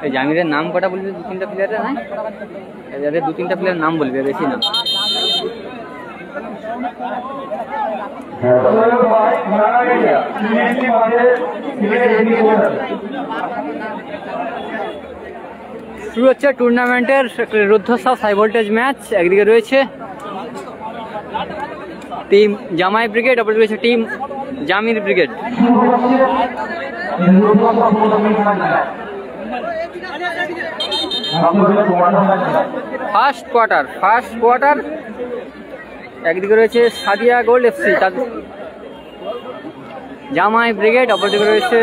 এই জামিরের নাম কটা বলবি? 2-3টা প্লেয়ারের নাই, যাদের 2-3টা প্লেয়ারের নাম বলবি, বেশি না। শুরু হচ্ছে টুর্নামেন্টের রুদ্ধশ্বাস হাই ভোল্টেজ ম্যাচ। একদিকে রয়েছে টিম জামাই ব্রিগেড, অপরদিকে রয়েছে team Jamir brigade. First quarter একদিকে রয়েছে Sadia gold FC Jamai brigade, অপরদিকে রয়েছে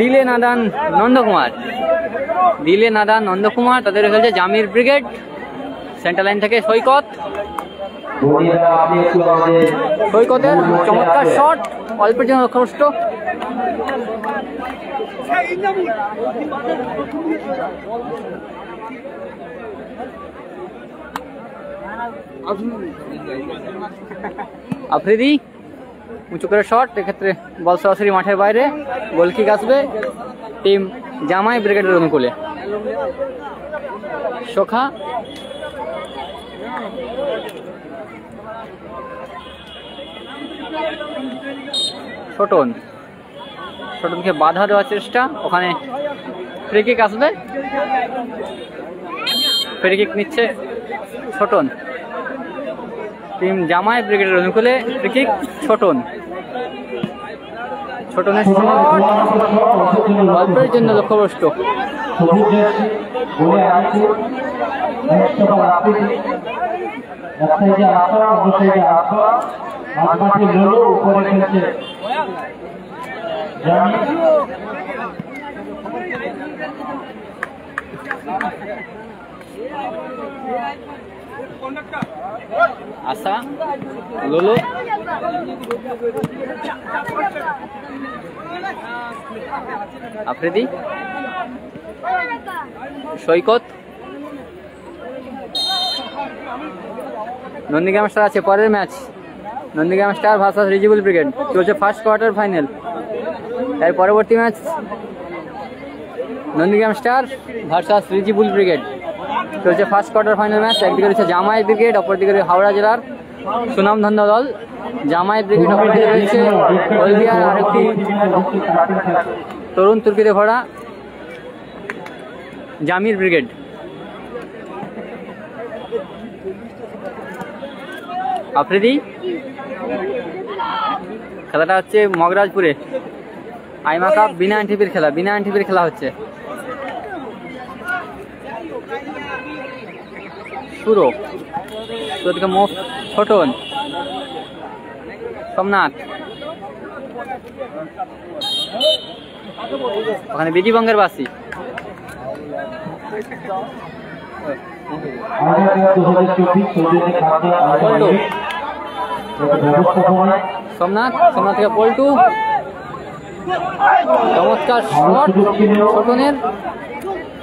দিলে নাদান নন্দকুমার, তাদের খেলছে জামির ব্রিগেড। সেন্টার লাইন থেকে সৈকতের চমৎকার শট, অল্পের জন্য লক্ষ্যভ্রষ্ট। আফ্রিদি উঁচু করে শট, এক্ষেত্রে বল সরাসরি মাঠের বাইরে, গোলকিক আসবে টিম জামাই ব্রিগেডের অনুকূলে। সোখা ছোটনকে বাধা দেওয়ার চেষ্টা, ওখানে ফ্রি কিক আসবে। ফ্রি কিক নিচ্ছে ছোটন, টিম জামাই ব্রিগেডের অনুকূলে। ফ্রি কিক ছোটনের অল্পের জন্য লক্ষ্যভ্রষ্ট। আশা লোলো আফ্রিদি সৈকত নন্দীগ্রাম স্টার আছে পরের match. Nandigram star versus Rijibul brigade চলছে ফার্স্ট কোয়ার্টার ফাইনাল। এর পরবর্তী match Nandigram star versus Rijibul brigade চলছে ফার্স্ট কোয়ার্টার ফাইনাল ম্যাচ। একদিকে রয়েছে জামাই ব্রিগেড, অপরদিকে হাওড়া জেলার সুনামধন্য দল জামাই ব্রিগেড, অপরদিকে রয়েছে হলদিয়ার আরেকটি তরুণ তুর্কিতে ভরা জামির ব্রিগেড। আফ্রিদি খেলাটা হচ্ছে মগরাজপুরে আইমা কাপ বিনা এনটিপির খেলা হচ্ছে। শুরু থেকে ছোটন সোমনাথ, ওখানে বিজিবঙ্গের বাসী সোমনাথ থেকে পল্টু, চমৎকার শট ছোটনের,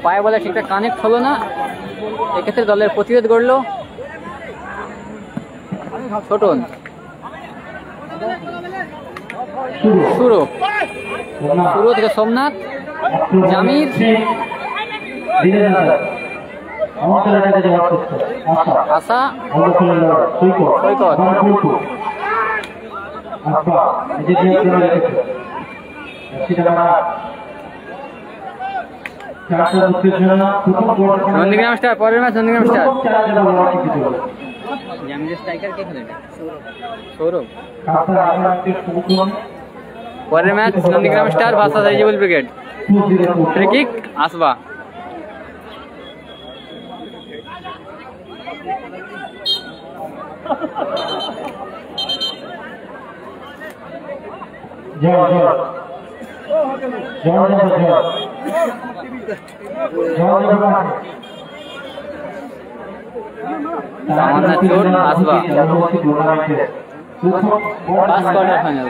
পায়ে বলে ঠিকঠাক কানেক্ট হলো না, এক্ষেত্রে দলের প্রতিরোধ গড়ল ছোটন। শুরু থেকে সোমনাথ, জামির, আশা, সৈকত, নন্দীগ্রাম স্টার পরের ম্যাচ। নন্দীগ্রাম স্টার জামিরের স্ট্রাইকার কে খেলে? সৌরভ। পরের match Nandigram star versus Rijibul brigade. Free kick আসবা,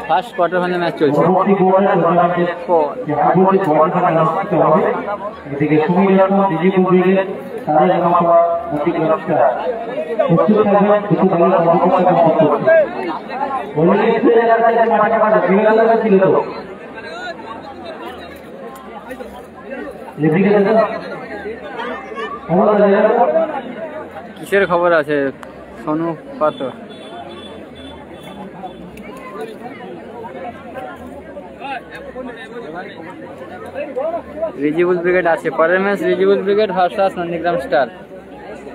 ফার্স্ট কোয়ার্টার ফাইনাল ম্যাচ চলছে। কিসের খবর আছে সোনু পাত্র? রিজিবুল ব্রিগেড আছে পরের match, Rijibul brigade versus Nandigram star.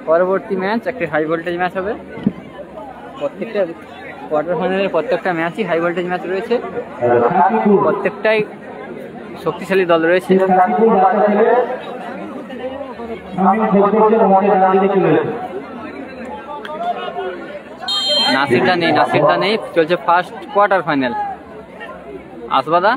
পরবর্তী ম্যাচ একটি হাই ভোল্টেজ ম্যাচ হবে। প্রত্যেকটা কোয়ার্টার ফাইনালের প্রত্যেকটা ম্যাচই হাই ভোল্টেজ ম্যাচ রয়েছে, প্রত্যেকটাই শক্তিশালী দল রয়েছে। নাসিরদা নেই, চলছে ফার্স্ট কোয়ার্টার ফাইনাল। আসবাদা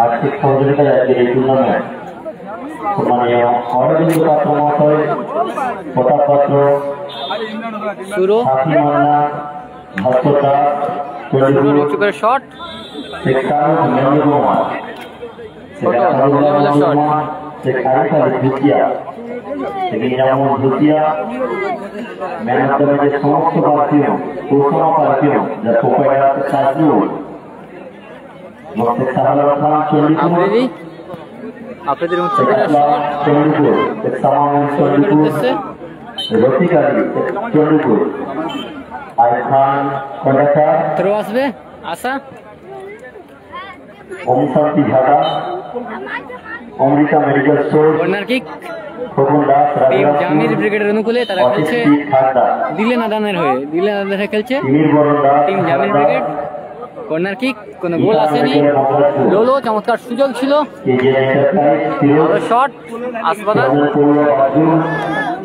আর্থিক সহযোগিতা এই টুর্নামেন্ট সম্মানীয় অরবিন্দ পাত্র মহাশয়, প্রতাপ পাত্র, শুরু ভাস্কর শট সমস্ত পার্টিও প্রথম পার্টিও যা আপনাদের থ্রো আসবে আশা ওম শান্তি ঝাড়া, Amrita medical store, corner kick Khokon Das, team Jamir ব্রিগেডের অনুকূলে। তারা খেলছে দিলে নাদানের হয়ে, খেলছে team Jamir brigade. Corner kick, কোনো গোল আসেনি। লোলো চমৎকার সুযোগ ছিল, শট আসবাদা।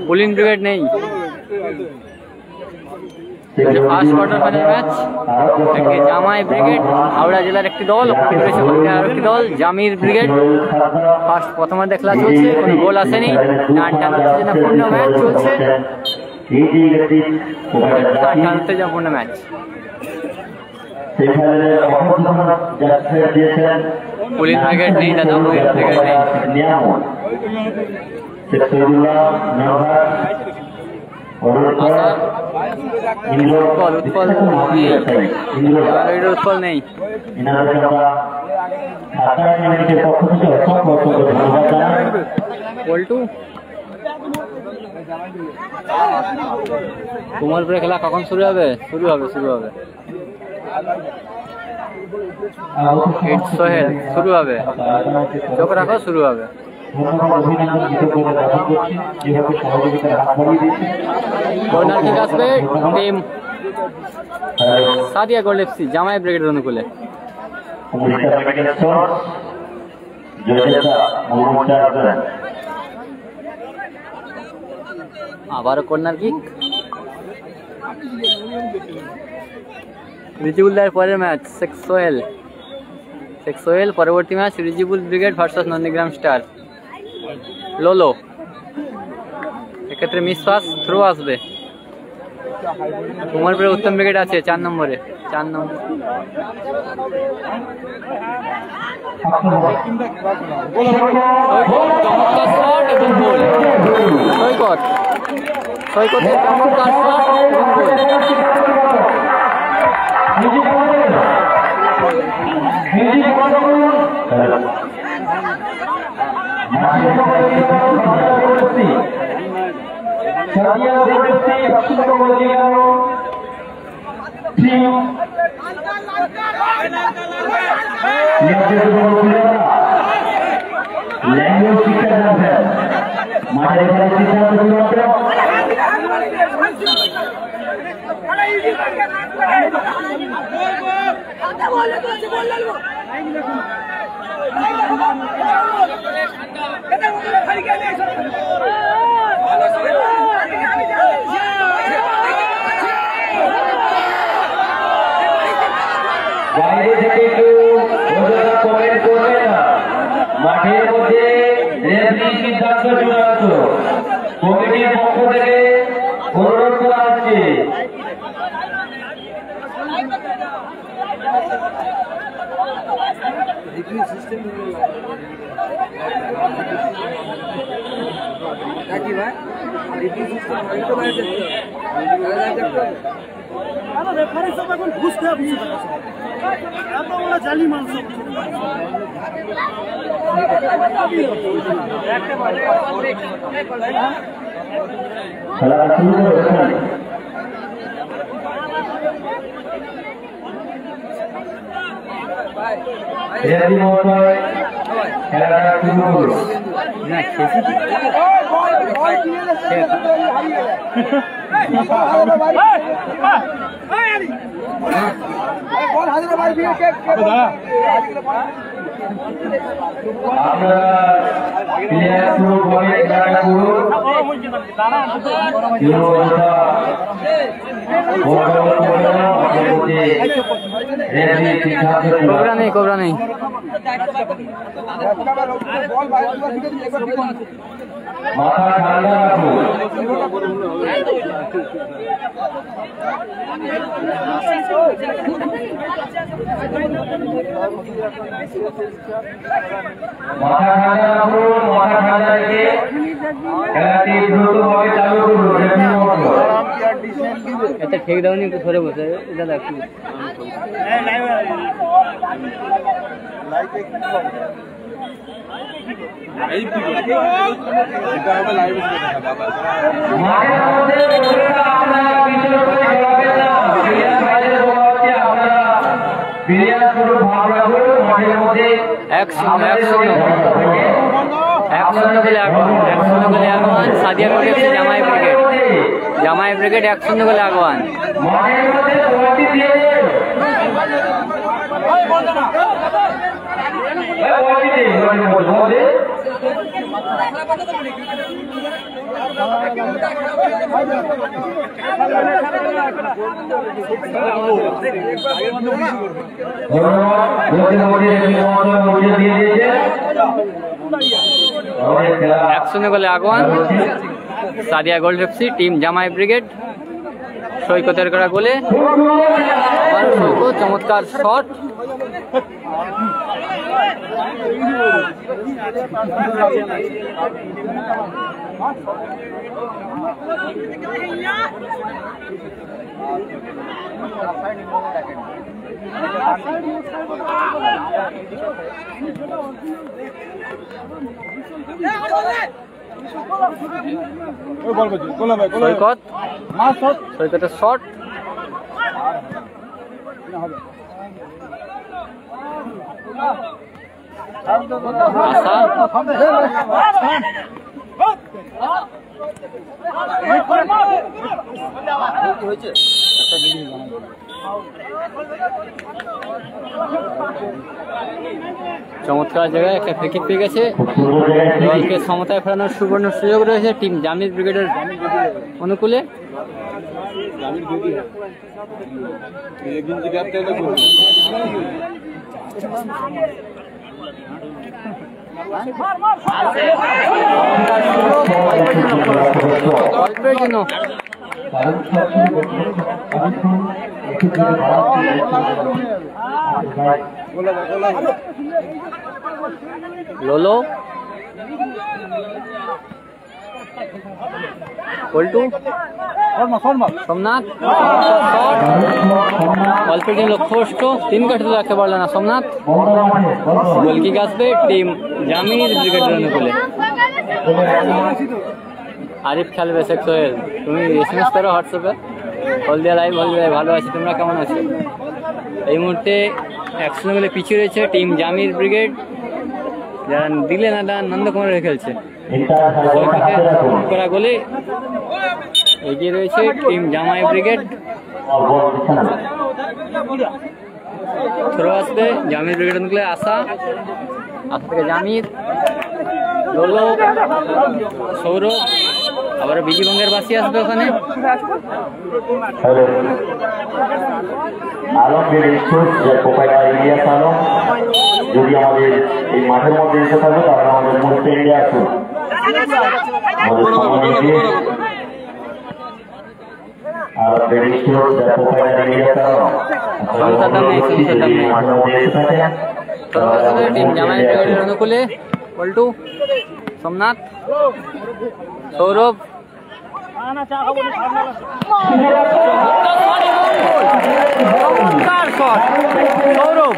বোলিং ব্রিগেড নেই। ফার্স্ট কোয়ার্টার ফাইনাল ম্যাচ, জামাই ব্রিগেড হাওড়া জেলার একটি দল, আরেকটি দল জামির ব্রিগেড। প্রথমার্ধে খেলা চলছে, কোনো গোল আসেনি। টানটাপূর্ণ ম্যাচ চলছে, টানটাপূর্ণ ম্যাচ। পুলিশ ব্রিগেড নেই দাদা, পুলিশ ব্রিগেড নেই। উৎপল নেই। কোমলপুরে খেলা কখন শুরু হবে? শুরু হবে সোহেল, শুরু হবে, চোখ রাখো, শুরু হবে। কর্নার কিক আসবে টিম সাদিয়া গোল্ড এফসি জামাই ব্রিগেডের অনুকূলে। আবারও কর্নার কিক। রিজিবুল দায়ের পরের ম্যাচ শেখ সোহেল। পরবর্তী match Rijibul brigade versus Nandigram star. লোলো, এক্ষেত্রে মিস পাস, থ্রো আসবে। কোমলপুরে উত্তম ব্রিগেড আছে 4 নম্বরে। সৈকতের চমৎকার শট এবং গোল। বাইরে থেকে কেউ কমেন্ট করবে না, মাঠের মধ্যে সিদ্ধান্ত চূড়ান্ত। কমিটির পক্ষ থেকে অনুরোধ করা হচ্ছে ভাই কোবরা নেই মাথা ঠান্ডা রাখুন। মাথা ঠান্ডা রাখুন, মাথা ঠান্ডা রেখে খেলাটি দ্রুতভাবে চালু করুন। এটা ঠিক দাওনি, একটু সরে বসে এটা দেখুন। সাদিয়া ব্রিগেড জামাই ব্রিগেড, জামাই ব্রিগেড 1-0 গোলে আগুয়ান। গোলে আগুয়ান সাদিয়া গোল্ড এফসি টিম জামাই ব্রিগেড। সৈকতের করা গোলে চমৎকার শট। সৈকতের শট চমৎকার জায়গায় একটা ফ্রি কিক পেয়ে গেছে। দলকে সমতায় ফেরানোর সুবর্ণ সুযোগ রয়েছে টিম জামির ব্রিগেডের অনুকূলে। অল্পের জন্য লোলো পল্টু সোমনাথ অল্পের জন্য লক্ষ্যভ্রষ্ট, 3 কাঠে রাখতে পারল না সোমনাথ। গোলকিক আসবে টিম জামির ব্রিগেডের অনুকূলে। আরিফ খেলবে শেখ সোহেল, তুমি এসএমএস করো হোয়াটসঅ্যাপে। হলদিয়া লাইভ, হলদিয়া ভালো আছি, তোমরা কেমন আছো? এই মুহূর্তে 1-0 গোলে পিছিয়ে রয়েছে টিম জামির ব্রিগেড, যারা দিলে না নন্দকুমারে খেলছে। করা গোলে এগিয়ে রয়েছে টিম জামাই ব্রিগেড। থ্রো আসবে জামির ব্রিগেড অনুকূলে। আশা থেকে জামির, লোলো, সৌরভ, আবার বিজি বঙ্গের বাসি আসবে ওখানে। যদি আমাদের এই মাঠের মধ্যে এসে থাকবে তাহলে আমাদের মধ্যে ইন্ডিয়া আসুন, আমাদের সমাজে অনুকূলে পল্টু, সোমনাথ, সৌরভ, চমৎকার শট সৌরভ,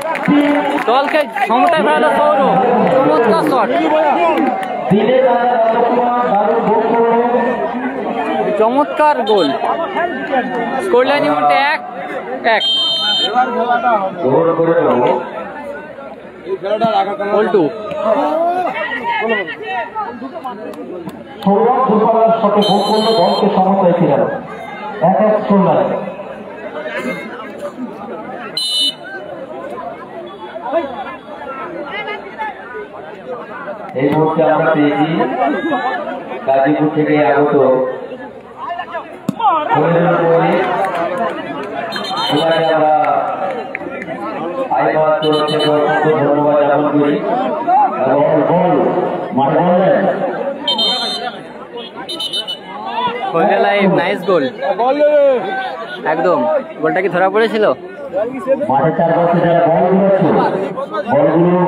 দলকে ক্ষমতায় ফেরালো সৌরভ, চমৎকার শট, চমৎকার গোল। স্কোর লাইন মধ্যে 1-1 পল্টু। সৌরভ দুর্বলার সাথে গোল করলো, দলকে সমতায় ফিরালো 1-1 স্কোর লাইন। এই মুহূর্তে আমরা পেয়েছি গাজীপুর থেকে আগত আমরা আইবার তরফ থেকে অসংখ্য ধন্যবাদ জ্ঞাপন করি এবং গোল মাঠে বললেন নাইস গোল, একদম। গোলটা কি ধরা পড়েছিল? মাঠের চারপাশে যারা বলগুলো আছে বলগুলো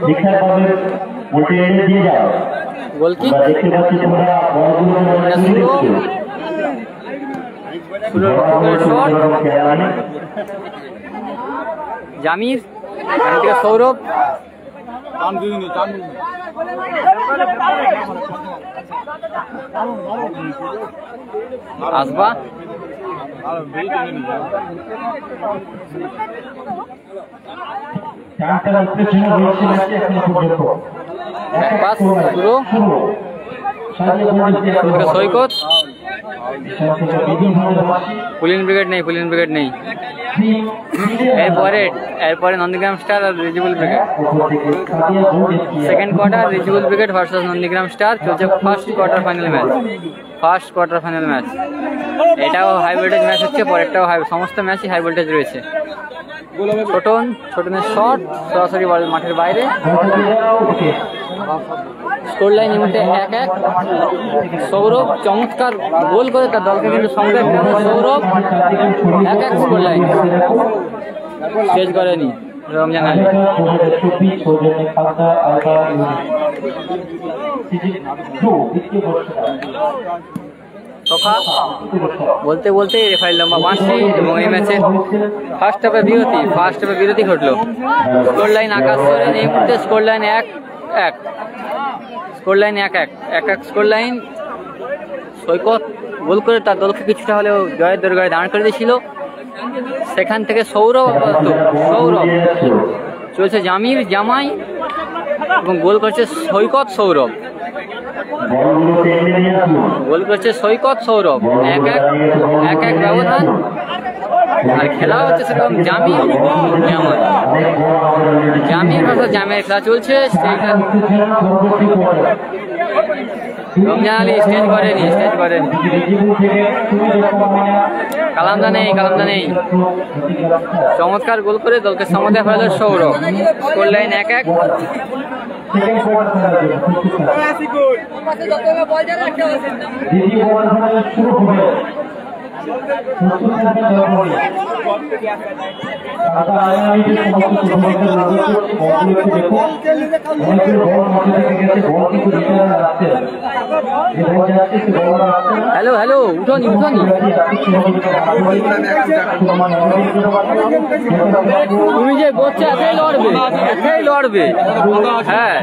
ঠিকঠাকভাবে উল্টে এনে দিয়ে যাও। গোল কি দেখতে পাচ্ছি তোমরা বলগুলো জামির থেকে সৌরভ, আসবা সৈকত, পুলিন ব্রিগেড নেই, পুলিন ব্রিগেড নেই। এরপরে নন্দীগ্রাম স্টার আর Rijibul brigade. Second quarter Rijibul brigade versus Nandigram star চলছে। First quarter final match. এটাও হাই ভোল্টেজ ম্যাচ হচ্ছে, পরেরটাও সমস্ত ম্যাচই হাই ভোল্টেজ রয়েছে। ছোটনের শট সরাসরি মাঠের বাইরে। স্কোর লাইন এই মুহূর্তে 1-1। সৌরভ চমৎকার গোল করে তার দলকে কিন্তু সঙ্গে সৌরভ 1-1 স্কোর লাইন। স্টেজ করেনি রমজান আলী। বলতে বলতে রেফারি লম্বা বাঁশি এবং এই ম্যাচে ফার্স্ট হাফে বিরতি ঘটলো। স্কোর লাইন আকাশ করেন এই মুহূর্তে। Score line 1-1 score line. Saikat goal করে তার দলকে কিছুটা হলেও জয়ের দরগায় দাঁড় করে দিয়েছিল। সেখান থেকে সৌরভ চলছে জামির জামাই এবং গোল করছে সৈকত সৌরভ। 1-1 ব্যবধান। আর খেলা হচ্ছে সেরকম জামির ভার্সেস জামির খেলা চলছে। রমজান আলী স্টেজ করেনি। কালামদা নেই। চমৎকার গোল করে দলকে সমতায় ফেরালো সৌরভ। Score line 1-1। হ্যালো উঠোনি তুমি যে বলছো এতেই লড়বে। হ্যাঁ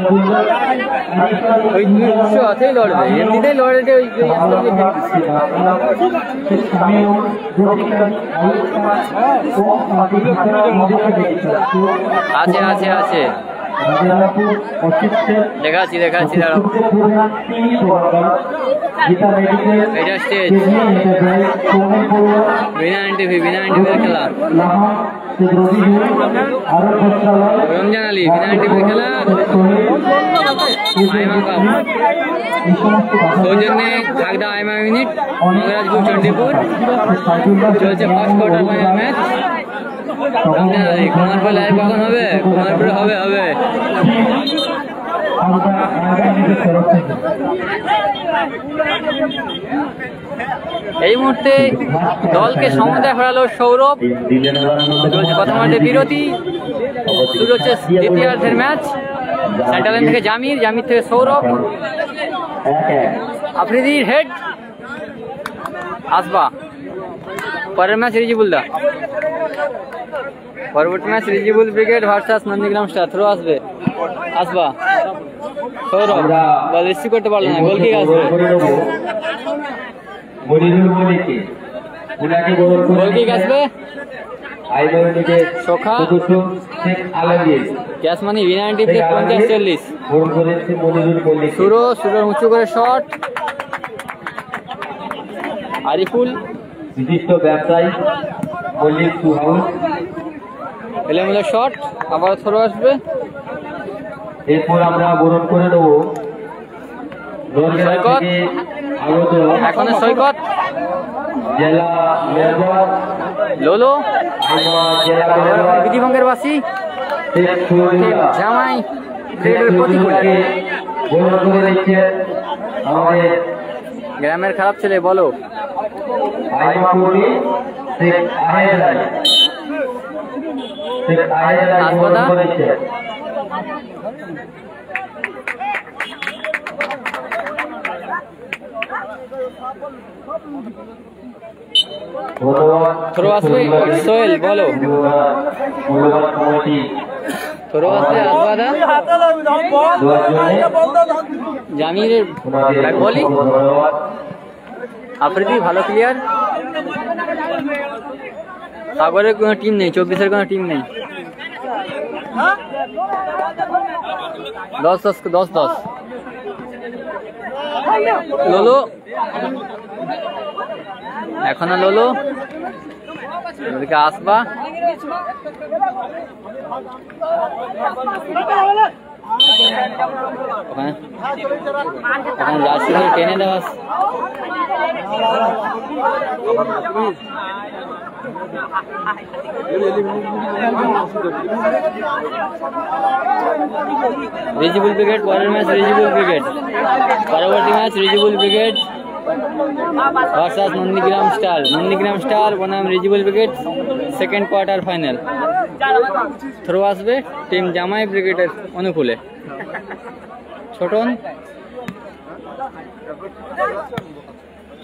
এতেই লড়বে, এমনিতেই লড়বে। আছে দেখাচ্ছি দাঁড়াও। এটা স্টেজ বিনা টিভির খেলা। রমজান আলী বিনা টিভির খেলা। সৌজন্যে ঝাগদা আইমা ইউনিট, মহারাজপুর চণ্ডীপুর। চলছে first quarter final match. Ramzan Ali Kumarpal live কখন হবে? কুমারপুরে হবে। এই মুহূর্তে দলকে সমতায় ফেরালো সৌরভ। চলছে প্রথম মাঠে বিরতি, শুরু হচ্ছে দ্বিতীয়ার্ধের ম্যাচ। সেন্টার লাইন থেকে জামির থেকে সৌরভ। আফ্রিদির হেড, আসবা। পরের ম্যাচ রিজিবুলদা, পরবর্তী match Rijibul brigade versus Nandigram star. Throw আসবে আসবা, সৌরভ বল রিসিভ করতে পারলো না, গোল কিক আসবে, গোল কিক আসবে। সোখা ক্যাশ মানি V90 50-40। সুরো উঁচু করে শট, আরিফুল বিশিষ্ট ব্যবসায়ী মল্লিক সুহাউস এলোমেলো শট, আবার থ্রো আসবে। এরপর আমরা বরণ করে দেবো সৈকত, এখনো সৈকত, জেলা মেয়র লোলো জেলা বিধিভঙ্গের বাসি জামাই ব্রিগেডের প্রতিকূলে। বরণ করে দিচ্ছে আমাদের গ্রামের খারাপ ছেলে বলো আইমাপুরি শেখ আহেদ আলী। শেখ আহেদ আলী বরণ করেছে। থ্রো আসবে সোহেল বলো, মূল্যবান কমিটি থ্রো আসবে আসবাদা জামিরের ব্যাট বলি। আফ্রিদি ভালো প্লেয়ার, সাগরের কোনো টিম নেই, 24-এর কোনো টিম নেই। 10-10 লোলো, এখনো লোলো, ওদিকে আসবা, ওখানে জার্সি ধরে টেনে দেওয়া। রিজিবুল ব্রিগেড, পরের ম্যাচ রিজিবুল ব্রিগেড, পরবর্তী match Rijibul brigade versus Nandigram star. Nandigram star বনাম Rijibul brigade, second quarter final. Throw আসবে টিম জামাই ব্রিগেডের অনুকূলে। ছোটন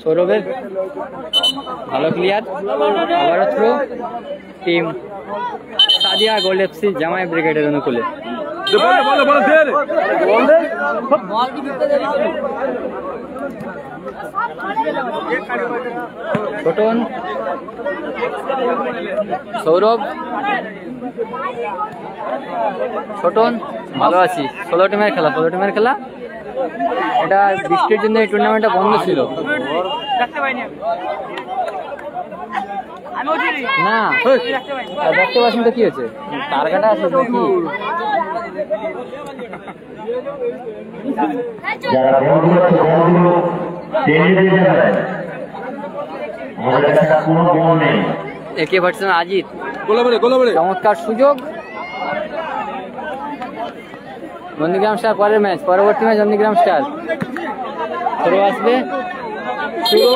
সৌরভের ভালো প্লেয়ার, আবারও throw team Sadia gold FC জামাই ব্রিগেডের অনুকূলে। ছোটন সৌরভ, ছোটন ভালো আছি। 16 টিমের খেলা, এটা বৃষ্টির জন্য এই টুর্নামেন্টটা বন্ধ ছিল না, দেখতে পাচ্ছেন তো কি হয়েছে, তার কাটা আছে কি। যারা বলগুলো টেনে দিয়ে যাবেন, আমাদের কাছে কোনো বল নেই। একে ভার্সেস আজিত, চমৎকার সুযোগ। নন্দীগ্রাম স্টার পরের ম্যাচ, পরবর্তী ম্যাচ নন্দীগ্রাম স্টার। থ্রো আসবে, শুরু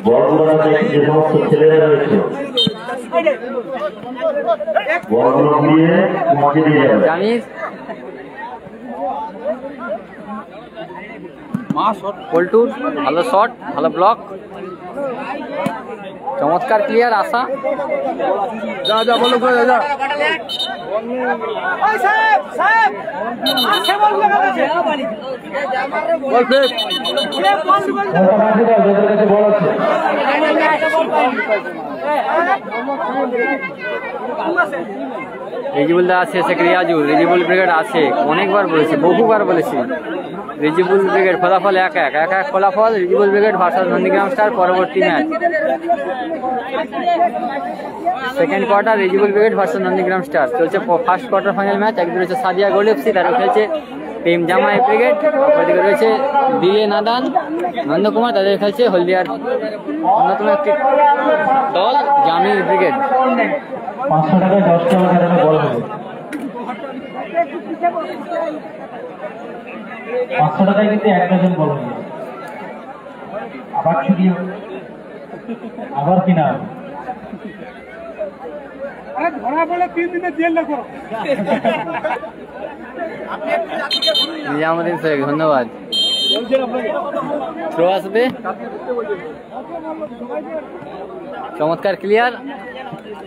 বলগুলো যে সমস্ত ছেলেরা রয়েছে বলগুলো ঘুরিয়ে মাঠে দিয়ে যাবে। জামির পল্টুর ভালো শট, ভালো ব্লক, চমৎকার প্লেয়ার আশা। যা বলো যা রিজিবুলদা আছে, শেখ রিয়াজুল, রিজিবুল ব্রিগেড আছে, অনেকবার বলেছি, বহুবার বলেছি। রিজিবুল ব্রিগেড ফলাফল 1-1 ফলাফল। Rijibul brigade versus Nandigram star পরবর্তী match, second quarter Rijibul brigade versus Nandigram star চলছে। ফার্স্ট কোয়ার্টার ফাইনাল ম্যাচ, একদিকে রয়েছে সাদিয়া গোল্ড এফসি, তারা খেলছে টিম জামাই ব্রিগেড, অপরদিকে রয়েছে বিএ নাদান নন্দকুমার, তাদের খেলছে হলদিয়ার অন্যতম একটি দল জামির ব্রিগেড। 500 টাকায় 10টা বল হবে। 500 টাকায় কিন্তু 1 ডজন বল নিয়ে আবার ছুটি আবার কিনা আরে ধরা বলে 3 দিনে জেল না করো নিজামুদ্দিন শেখ ধন্যবাদ। থ্রো আসবে, চমৎকার ক্লিয়ার।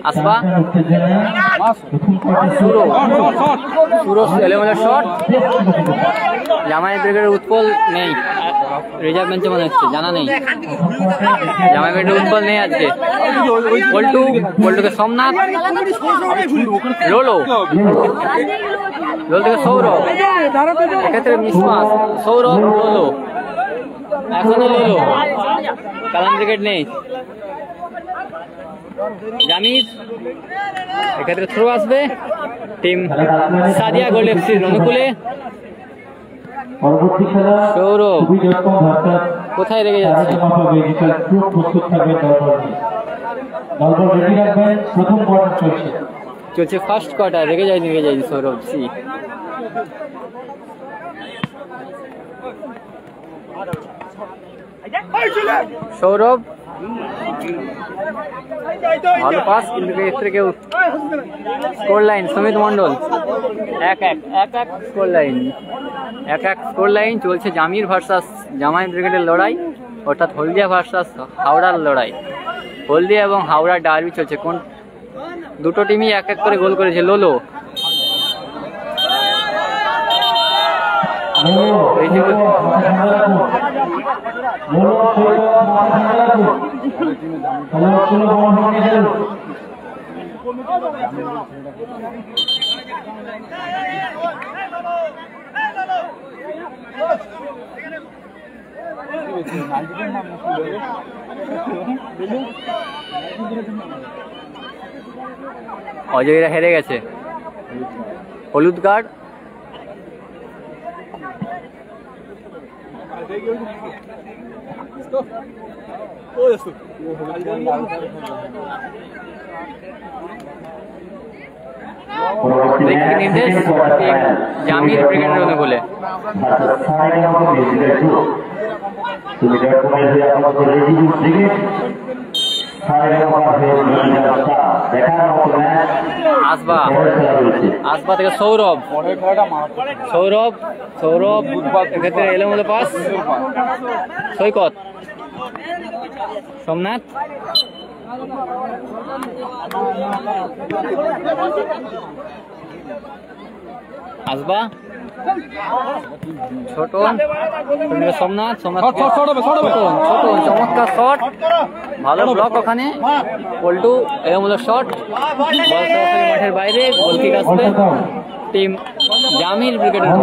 আসবা সুরো সুরো এলেভেন শট। জামাই ব্রিগেডের উৎপল নেই, রিজার্ভ বেঞ্চে মনে হচ্ছে, জানা নেই। জামাই ব্রিগেডের উৎপল নেই আজকে। পল্টু, পল্টুকে সোমনাথ, লোলো, লোলো থেকে সৌরভ, এক্ষেত্রে মিসমাস, সৌরভ লোলো, এখনো লোলো। কালাম ব্রিগেড নেই। জামির, এক্ষেত্রে থ্রো আসবে। টিম সাদিয়া গোল্ড এফসির অনুকূলে। পরবর্তী খেলা সৌরভ কোথায় রেখে যাচ্ছে? প্রস্তুত থাকবে দলবল রেডি রাখবেন। প্রথম কোয়ার্টার চলছে, চলছে ফার্স্ট কোয়ার্টার। রেখে যায়নি সৌরভ সি। সৌরভ ভালো পাস, কিন্তু এক্ষেত্রে কেউ score line. Sumit Mondal 1-1 score line, 1-1 score line. চলছে জামির ভার্সাস জামাই ব্রিগেডের লড়াই, অর্থাৎ হলদিয়া ভার্সাস হাওড়ার লড়াই। হলদিয়া এবং হাওড়ার ডার্বি চলছে। কোন দুটো টিমই 1-1 করে গোল করেছে। লোলো অজয়রা হেরে গেছে। হলুদ কার্ড। নির্দেশ জামির ব্রিগেডের অনুকূলে। আসবা, আসবা থেকে সৌরভ, সৌরভ সৌরভ এক্ষেত্রে এলোমেলো পাস। সৈকত, সোমনাথ, আসবা, ছোট, সোমনাথ, সোমনাথ ছোট, চমৎকার শট, ভালো ব্লক ওখানে। পল্টু এলোমেলো শট, মাঠের বাইরে, গোলকিক আসবে। টিম জামির ব্রিগেডের।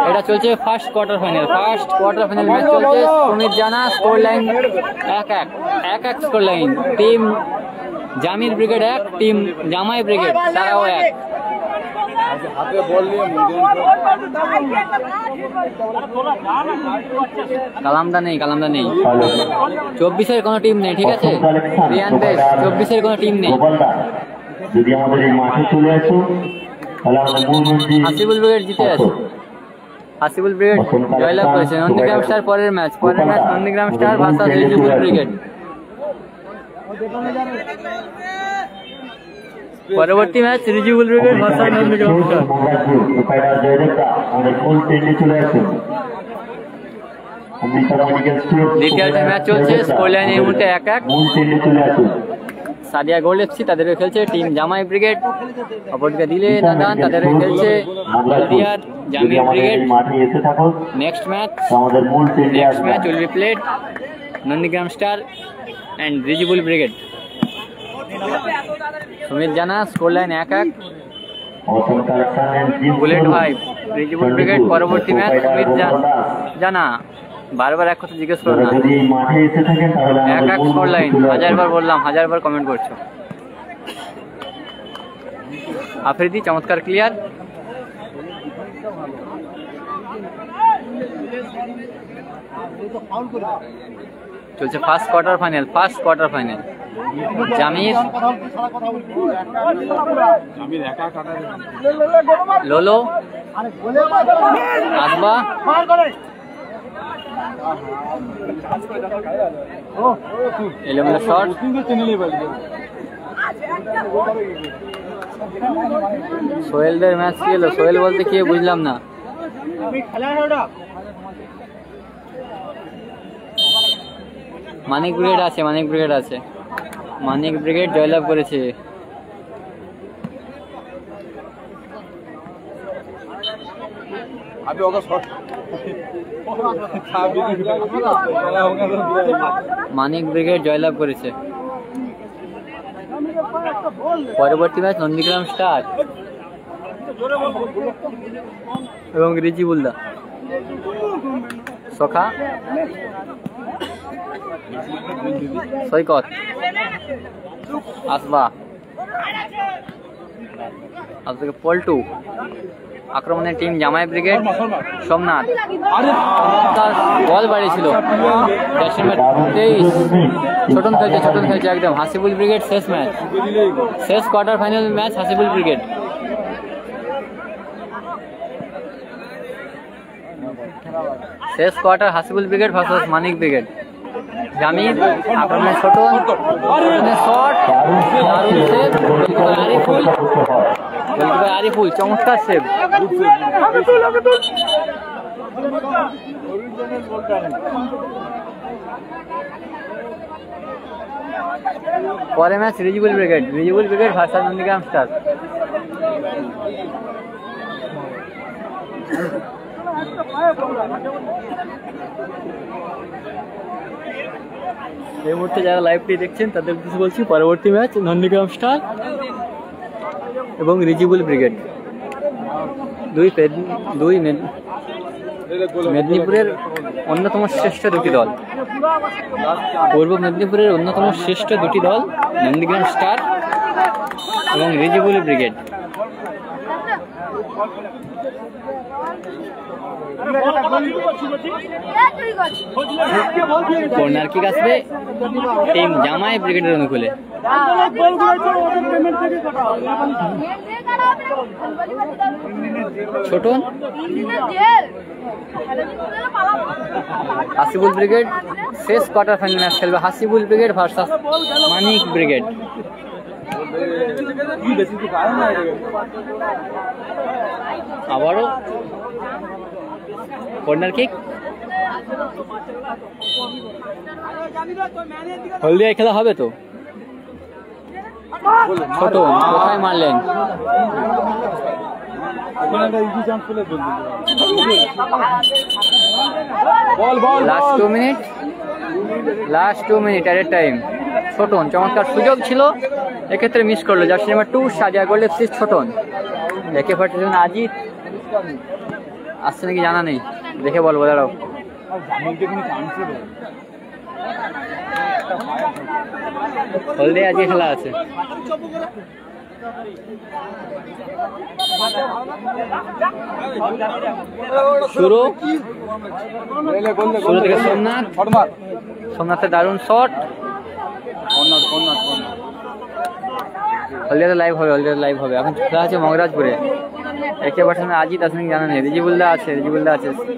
এটা চলছে first quarter final. First quarter final match চলছে। Sumit Jana, score line 1-1 score line. Team Jamir brigade 1, team জামাই ব্রিগেড তারাও 1। কালামদা নেই, কালামদা নেই। 24-এর কোনো টিম নেই, ঠিক আছে রিয়ান বেশ, 24-এর কোনো টিম নেই। যদি আমাদের এই মাঠে চলে আসো তাহলে আমরা হাসিবুল ব্রিগেড জিতে আছে। হাসিবুল ব্রিগেড জয়লাভ করেছে। নন্দীগ্রাম স্টার পরের match Nandigram star versus Rijibul brigade. পরবর্তী match Rijibul brigade versus Nandigram star. দ্বিতীয় ম্যাচ চলছে, স্কোর লাইন এই মুহূর্তে 1-1। সাদিয়া গোল্ড এফসি তাদের খেলছে টিম জামাই ব্রিগেড, অপরদিকে দিলে নাদান তাদের খেলছে হলদিয়ার Jamir brigade. Next match will be played Nandigram star and Rijibul brigade. Sumit Jana, score line 1-1। Bullet ভাই, রিজিবুল ব্রিগেড। পরবর্তী ম্যাচ সুমিত জানা, বারবার এক কথা জিজ্ঞেস করো না। 1-1 স্কোর লাইন। 1000বার বললাম, 1000বার কমেন্ট করছো। আফ্রিদি চমৎকার ক্লিয়ার। চলছে ফার্স্ট কোয়ার্টার ফাইনাল। জামির, লোলো, আসবা এলোমেলো শট। সোহেলদের ম্যাচ কি হলো? সোহেল বলতে কি বুঝলাম না। মানিক ব্রিগেড আছে, মানিক ব্রিগেড আছে, মানিক ব্রিগেড জয়লাভ করেছে। মানিক ব্রিগেড জয়লাভ করেছে। পরবর্তী ম্যাচ নন্দীগ্রাম স্টার এবং রিজিবুল্লাহ। সখা সৈকত আসবা আজকে পল্টু। আক্রমণের টিম জামাই ব্রিগেড সোমনাথ। তার বল বাড়িয়েছিল 23। ছোটন খেলছে একদম। হাসিবুল ব্রিগেড শেষ ম্যাচ, শেষ quarter final match Hasibul brigade. শেষ quarter Hasibul brigade versus Manik brigade. Jamir আক্রমণে ছোটন, শট, দারুণ সেভ, গোলকিপার আরিফুল চমৎকার সেভ। পরে match Rijibul brigade versus Nandigram star. এই মুহূর্তে যারা লাইভটি দেখছেন তাদের কিছু বলছি, পরবর্তী ম্যাচ নন্দীগ্রাম স্টার এবং রিজিবুল ব্রিগেড। দুই মেদিনীপুরের অন্যতম শ্রেষ্ঠ দুটি দল, পূর্ব মেদিনীপুরের অন্যতম শ্রেষ্ঠ দুটি দল নন্দীগ্রাম স্টার এবং রিজিবুল ব্রিগেড। কর্নার কিক আসবে টিম জামাই ব্রিগেডের অনুকূলে। ছোটন হাসিবুল ব্রিগেড শেষ কোয়ার্টার ফাইনাল ম্যাচ খেলবে। Hasibul brigade versus Manik brigade. আবারও কর্নার কিক। হলদিয়ায় খেলা হবে তো। ছোট কোথায় মারলেন? Last 2 minute at time. Chhoton চমৎকার সুযোগ ছিল, এক্ষেত্রে মিস করলো। জার্সি নাম্বার 2 সাজা গোল্ড এফসি ছোটন। একে ফার্টিজন আজিত আসছে নাকি জানা নেই, দেখে বলবো দাঁড়াও। হলদিয়া আজকে খেলা আছে। শুরু থেকে সোমনাথের দারুণ শট। হলদিয়াতে লাইভ হবে। এখন খেলা আছে মগরাজপুরে। একে পাঠানো আজিত আসেন জানা নেই। রিজিবুল্লাহ আছে।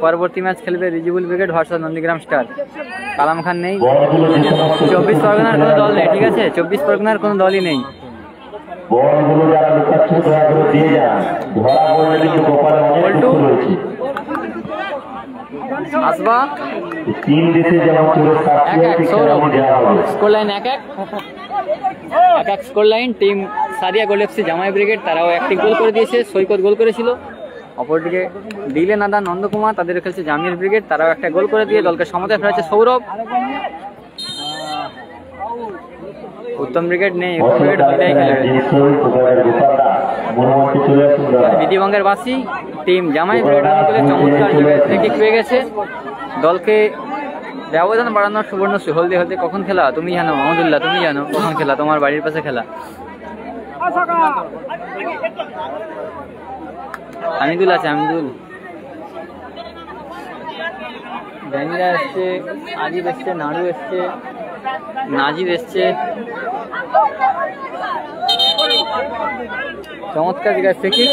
পরবর্তী ম্যাচ খেলবে Rijibul brigade versus Nandigram star. Kalam Khan নেই। 24 পরগনার কোনো দল নেই, ঠিক আছে? 24 পরগনার কোনো দলই নেই। আসবা score line 1-1 score line. Team Sadia gold FC Jamai brigade তারাও একটি গোল করে দিয়েছে, সৈকত গোল করেছিল। অপরদিকে দিলে নাদা নন্দকুমার তাদের খেলছে জামির ব্রিগেড, তারাও একটা গোল করে দিয়ে দলকে সমতায় ফেরাচ্ছে সৌরভ। উত্তম ব্রিগেড নেই, বিধিবঙ্গের বাসী টিম জামাই ব্রিগেড চমৎকার কিক পেয়ে গেছে। দলকে ব্যবধান বাড়ানোর সুবর্ণ হলদে কখন খেলা তুমি জানো? মাহমুদুল্লাহ তুমি জানো কখন খেলা? তোমার বাড়ির পাশে খেলা। আমিদুল আছে, জামিরা এসছে, আজিব এসছে, নাড়ু এসছে, নাজিব এসছে। চমৎকার জায়গায় ফ্রি কিক।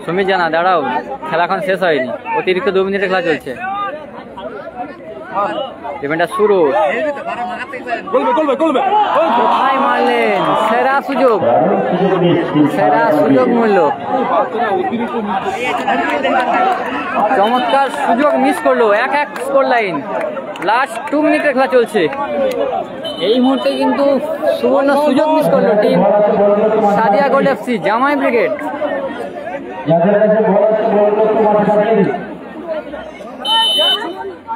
সুমিত জানা দাঁড়াও, খেলা এখন শেষ হয়নি, অতিরিক্ত 2 মিনিটের খেলা চলছে। ইভেন্টটা শুরু, কোথায় মারলেন, সেরা সুযোগ, সেরা সুযোগ মূল্য, চমৎকার সুযোগ মিস করলো। 1-1 স্কোর লাইন, লাস্ট 2 মিনিটের খেলা চলছে। এই মুহূর্তে কিন্তু সুবর্ণ সুযোগ মিস করলো team Sadia gold FC Jamai brigade.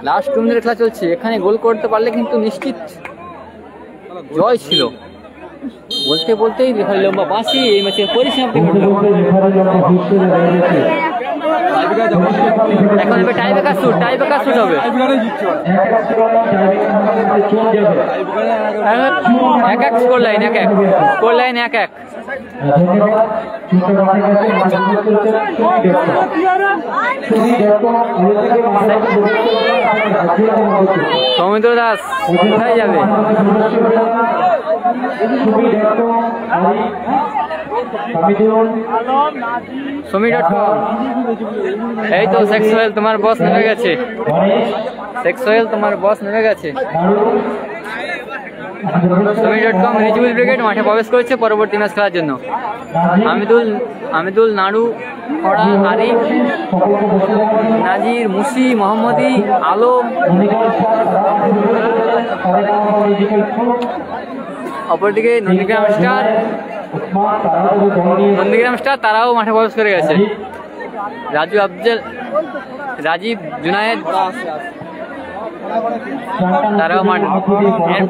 Last 2 মিনিটের খেলা চলছে, এখানে গোল করতে পারলে কিন্তু নিশ্চিত জয় ছিল। বলতে বলতেই লম্বা বাঁশি এই ম্যাচের পরিসমাপ্তি ঘটল। এখন হবে টাইব্রেকার শুট, টাইব্রেকার শুট হবে। 1-1 score line, 1-1 score line, 1-1। Soumitra Das কোথায় যাবে? সুমি.com, এই তো শেখ সোহেল তোমার বস নেমে গেছে, শেখ সোহেল তোমার বস নেমে গেছে। সুমি.com রিজুবুল ব্রিগেড মাঠে প্রবেশ করেছে পরবর্তী ম্যাচ খেলার জন্য। আমিদুল, নাড়ু, খড়া, আরিফ, নাজির, মুসি, মোহাম্মদী, আলম, অপরদিকে নন্দীগ্রাম স্টার তারাও মাঠে প্রবেশ করে গেছে। রাজীব, জুনায়েদ তারাও মাঠে।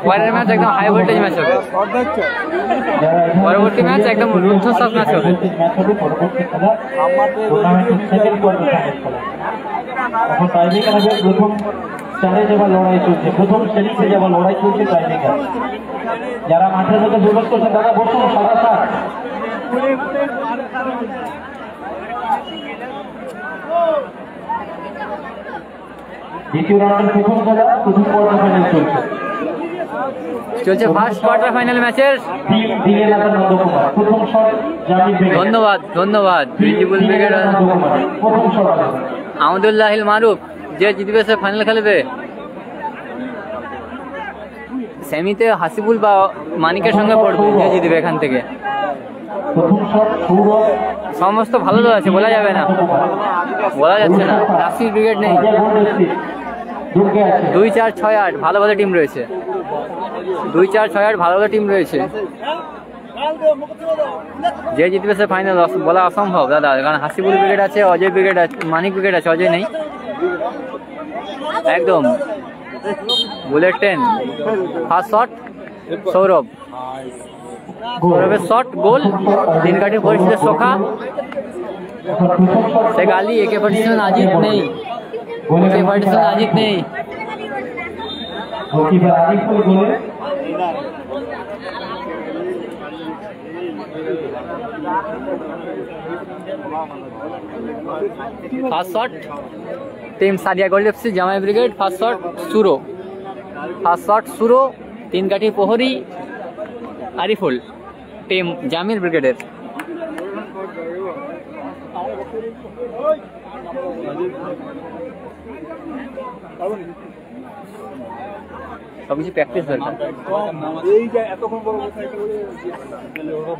পরের ম্যাচ একদম হাই ভোল্টেজ ম্যাচ হবে, পরবর্তী ম্যাচ একদম রুদ্ধশ্বাস ম্যাচ হবে। প্রথম চারে যাবার লড়াই চলছে, প্রথম শ্রেণীতে যাবার লড়াই চলছে টাইব্রেকার। যারা মাঠের মধ্যে প্রবেশ করছেন তারা বসুন সাদা সাত। দ্বিতীয় রাউন্ডের প্রথম খেলা, প্রথম কোয়ার্টার ফাইনাল চলছে ফার্স্ট কোয়ার্টার ফাইনাল ম্যাচের। প্রথম শট জামিল ব্রিগেড। ধন্যবাদ রিজুবুল ব্রিগেড। প্রথম শট আহমদুল্লাহিল মারুফ, যে জিতবে সে ফাইনাল খেলবে। সেমিতে হাসিবুল বা মানিকের সঙ্গে পড়বে, যে জিতবে এখান থেকে। সমস্ত ভালো দল আছে, বলা যাবে না, বলা যাচ্ছে না। নাসির ব্রিগেড নেই। 2-4-6-8 ভালো ভালো টিম রয়েছে, 2-4-6-8 ভালো ভালো টিম রয়েছে। যে জিতবে সে ফাইনাল বলা অসম্ভব দাদা, কারণ হাসিবুল ব্রিগেড আছে, অজয় ব্রিগেড আছে, মানিক ব্রিগেড আছে, অজয় নেই। একদম বুলেট ট্রেন। ফার্স্ট শট সৌরভের শট, গোল। 3 কাঠির পরিস্থিতি সোখা, শেখ আলী, AK-47 আজিত নেই, AK-47 আজিত নেই। First shot team Sadia gold FC Jamai brigade. First shot সুরো, 3 কাঠির প্রহরী আরিফুল, টিম জামির ব্রিগেডের। সবকিছু প্র্যাকটিস দরকার। এই যে এতক্ষণ বড়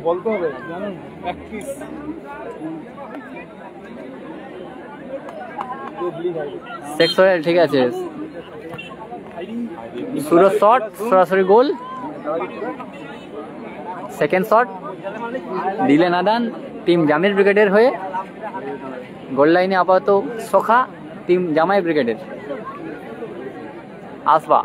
বলতে হবে, জানেন, প্র্যাকটিস। শেখ সোহেল ঠিক আছে, সুরো শট সরাসরি গোল। সেকেন্ড শট দিলে নাদান, টিম জামির ব্রিগেডের হয়ে। গোল লাইনে আপাতত সোখা, টিম জামাই ব্রিগেডের। আসবা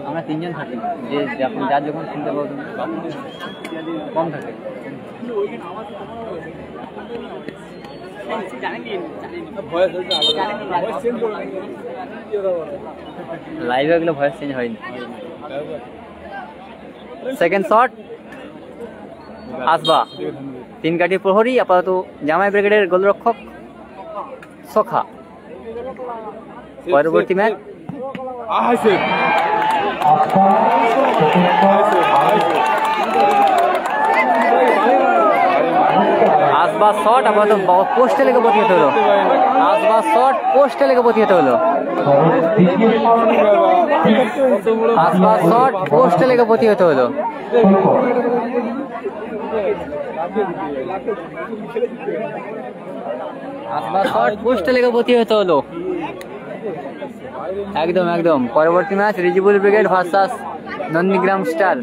আমরা 3 জন থাকি, যে যার যখন শুনতে পাবো কম থাকে। লাইভে এগুলো ভয়েস চেঞ্জ হয়নি। সেকেন্ড শট আসবা, 3 কাঠির প্রহরী আপাতত জামাই ব্রিগেডের গোলরক্ষক সোখা। পরবর্তী ম্যাচ আহাইছে আসবা শট, আপাতত পোস্টে লেগে প্রতিহত হলো। আসবা শট পোস্টে লেগে প্রতিহত হলো। আসবা শট পোস্টে লেগে প্রতিহত হলো। আসবা শট পোস্টে লেগে প্রতিহত হলো। একদম একদম। পরবর্তী match Rijibul brigade versus Nandigram star.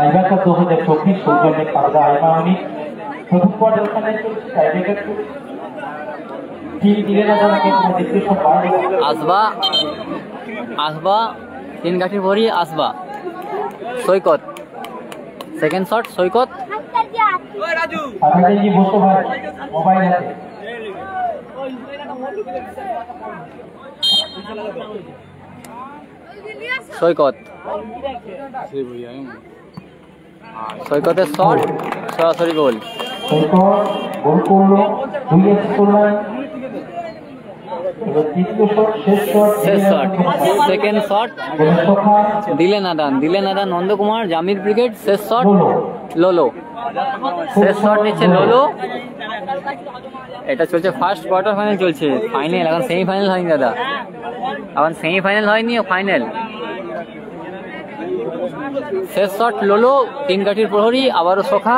আইবার কাপ 2024 সৌজন্যে কাবদা আইমাউনি প্রথম কোয়ার্টার ফাইনাল চলছে টাইব্রেকার টিম দিলে না জানা কিন্তু ডিসকাশন বাইরে আসবা আসবা 3 গাঠির ভরি আসবা। সৈকত সেকেন্ড শট সৈকত। আগে যে বসো ভাই মোবাইল আছে সৈকত সৈকতের শট সরাসরি গোল। সৈকত গোল করলো 2 স্কোর এবার তৃতীয় শট শেষ শট সেকেন্ড শট দিলেন আদান নন্দকুমার জামির ব্রিগেড। শেষ শট লোলো। শেষ শট নিচ্ছে লোলো। এটা চলছে ফার্স্ট কোয়ার্টার ফাইনাল চলছে। ফাইনাল এখন সেমিফাইনাল হয়নি দাদা, এখন সেমিফাইনাল হয়নি, ফাইনাল। শেষ শট লোলো 3 গাঠির প্রহরী আবারও সোখা।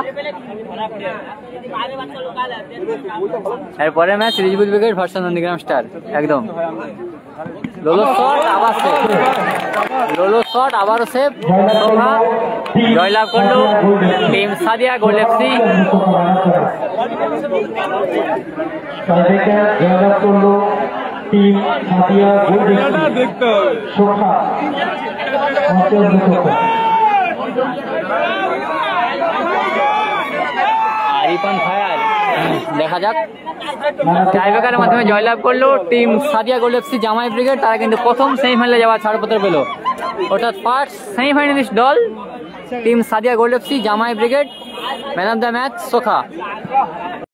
এরপরে match Rijibul brigade versus Nandigram star. একদম লোলো শট আবার সেভ, লোলো শট আবারও সেভ। সোখা জয়লাভ করলো team Sadia gold FC. Tiebreaker জয়লাভ করলো team Sadia gold FC. Sokha আরিফান ফায়ার দেখা যাক। টাইব্রেকারের মাধ্যমে জয়লাভ করলো team Sadia gold FC Jamai brigade. তারা কিন্তু প্রথম সেমিফাইনালে যাওয়ার ছাড়পত্র পেল, অর্থাৎ ফার্স্ট সেমিফাইনালিস্ট দল team Sadia gold FC Jamai brigade. Man of the match সোখা।